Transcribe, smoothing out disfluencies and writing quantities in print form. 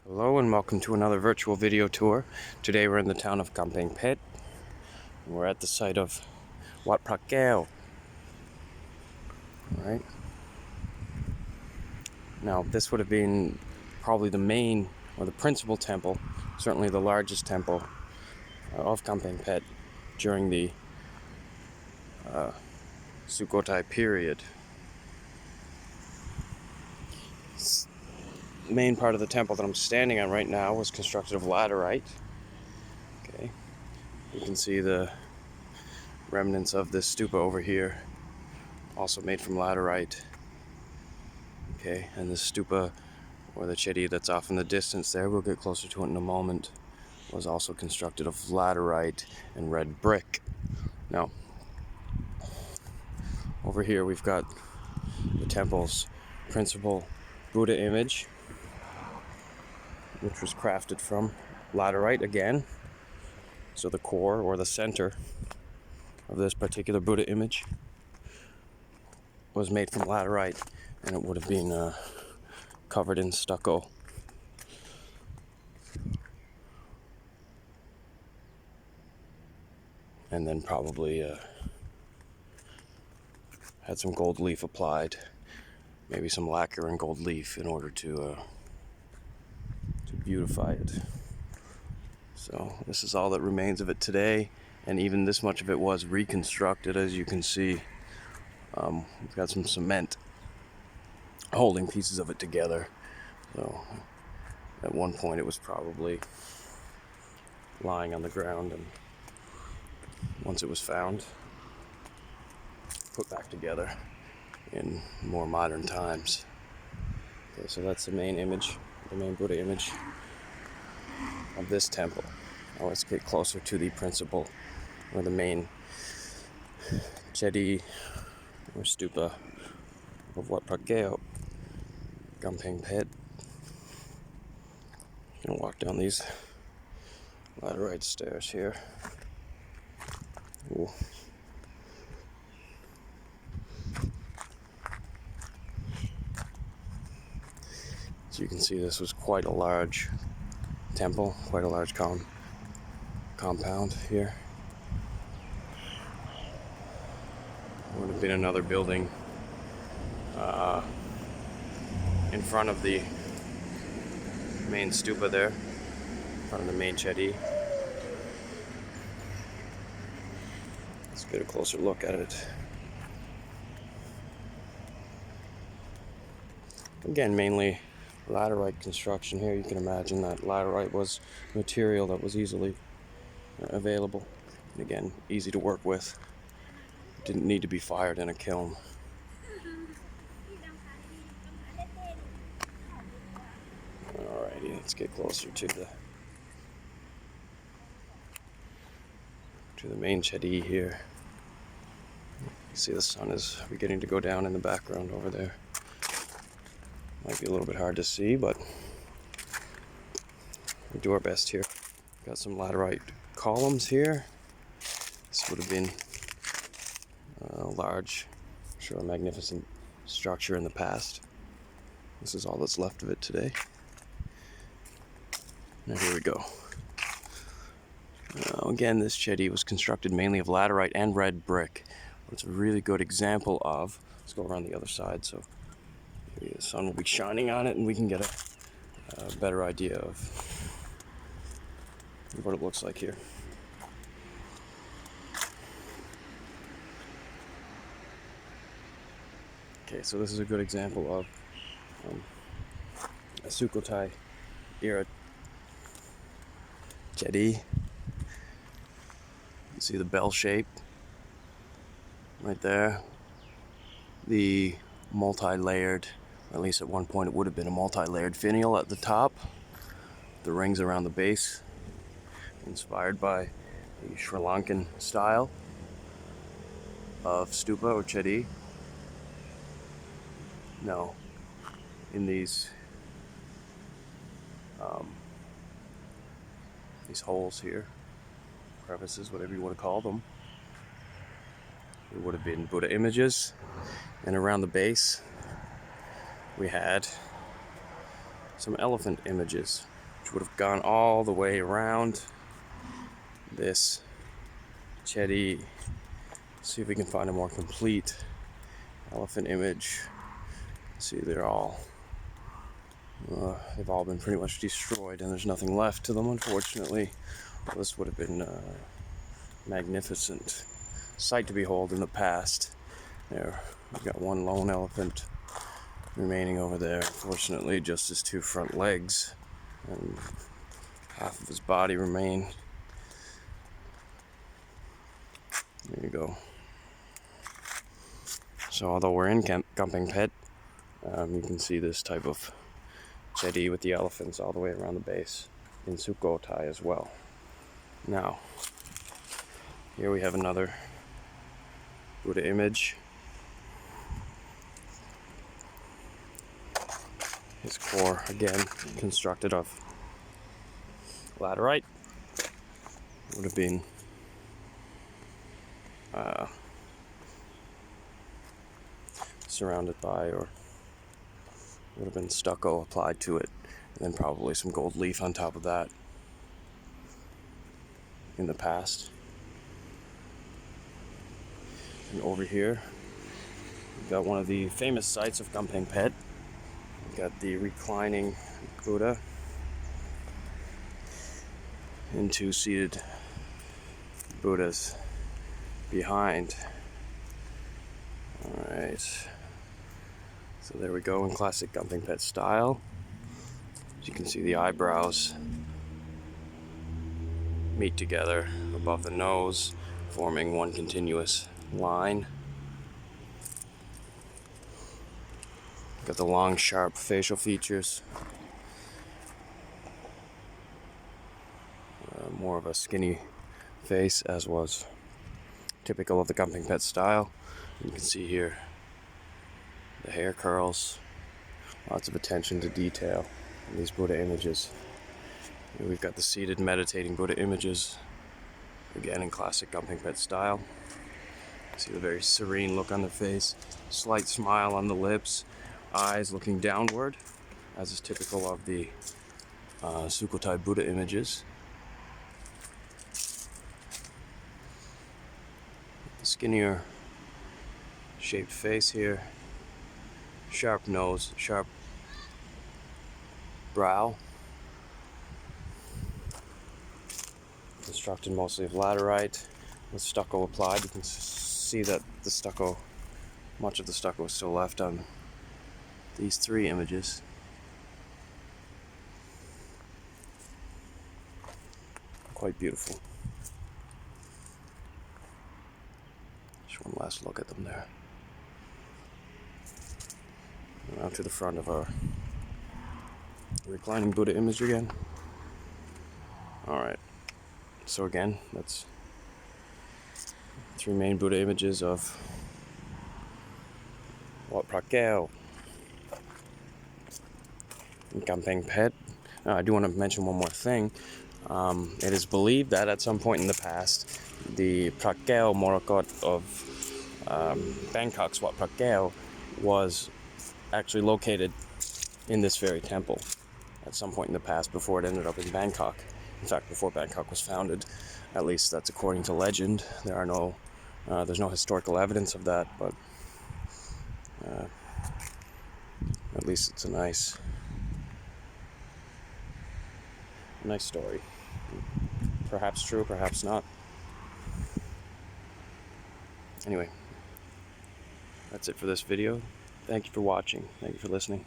Hello and welcome to another virtual video tour. Today we're in the town of Kaew. We're at the site of Phra Kaew. Right now, this would have been probably the main or the principal temple, certainly the largest temple of Kaew during the Sukhothai period. The main part of the temple that I'm standing on right now was constructed of laterite. Okay, you can see the remnants of this stupa over here, also made from laterite. Okay, and the stupa, or the chedi that's off in the distance there, we'll get closer to it in a moment, was also constructed of laterite and red brick. Now, over here we've got the temple's principal Buddha image, which was crafted from laterite again. So the core, or the center, of this particular Buddha image was made from laterite, and it would have been covered in stucco. And then probably had some gold leaf applied, maybe some lacquer and gold leaf in order to beautify it. So this is all that remains of it today, and even this much of it was reconstructed, as you can see. We've got some cement holding pieces of it together. So at one point it was probably lying on the ground, and once it was found, put back together in more modern times. Okay, so that's the main image, the main Buddha image of this temple. Now let's get closer to the principal, or the main chedi or stupa of Phra Kaew, Kaew. I'm gonna walk down these laterite stairs here. Ooh. So you can see this was quite a large temple, quite a large compound here. There would have been another building in front of the main stupa there, in front of the main chedi. Let's get a closer look at it. Again, mainly laterite construction here. You can imagine that laterite was material that was easily available, and again, easy to work with. It didn't need to be fired in a kiln. Alrighty, let's get closer to the main chedi here. You see the sun is beginning to go down in the background over there. Might be a little bit hard to see, but we'll do our best here. Got some laterite columns here. This would have been a large, sure, magnificent structure in the past. This is all that's left of it today. Now here we go. Again, this chedi was constructed mainly of laterite and red brick. It's a really good example of, let's go around the other side so the sun will be shining on it and we can get a better idea of what it looks like here. Okay, so this is a good example of a Sukhothai era chedi. You can see the bell shape right there. The multi-layered, at least at one point it would have been a multi-layered finial at the top. The rings around the base, inspired by the Sri Lankan style of stupa or chedi. Now, in these holes here, crevices, whatever you want to call them, there would have been Buddha images, and around the base we had some elephant images. which would have gone all the way around this Chedi. See if we can find a more complete elephant image. See, they've all been pretty much destroyed, and there's nothing left to them, unfortunately. Well, this would have been a magnificent sight to behold in the past. There, we've got one lone elephant remaining over there. Unfortunately, just his two front legs and half of his body remain. There you go. So although we're in Kampeng Phet, you can see this type of Chedi with the elephants all the way around the base in Sukhothai as well. Now, here we have another Buddha image. His core, again, constructed of laterite. Would have been surrounded by, or would have been stucco applied to it, and then probably some gold leaf on top of that in the past. And over here, we've got one of the famous sites of Kampeng Phet. We've got the reclining Buddha and two seated Buddhas behind. Alright, so there we go in classic Kampeng Phet style. As you can see, the eyebrows meet together above the nose, forming one continuous line. Got the long, sharp facial features. More of a skinny face, as was typical of the Kampeng Phet style. You can see here the hair curls, lots of attention to detail in these Buddha images. Here we've got the seated meditating Buddha images, again in classic Kampeng Phet style. You see the very serene look on the face, slight smile on the lips, eyes looking downward, as is typical of the Sukhothai Buddha images. The skinnier shaped face here, sharp nose, sharp brow, constructed mostly of laterite with stucco applied. You can see that the stucco, much of the stucco is still left on these three images. Quite beautiful. Just one last look at them there. Now to the front of our reclining Buddha image again. Alright, so again, that's three main Buddha images of Wat Phra Kaew in Kampeng Phet. I do want to mention one more thing. It is believed that at some point in the past, the Phra Kaew Morakot of Bangkok's Wat Phra Kaew was actually located in this very temple at some point in the past before it ended up in Bangkok. In fact, before Bangkok was founded, at least that's according to legend. There's no historical evidence of that, but at least it's a nice story. Perhaps true, perhaps not. Anyway, that's it for this video. Thank you for watching. Thank you for listening.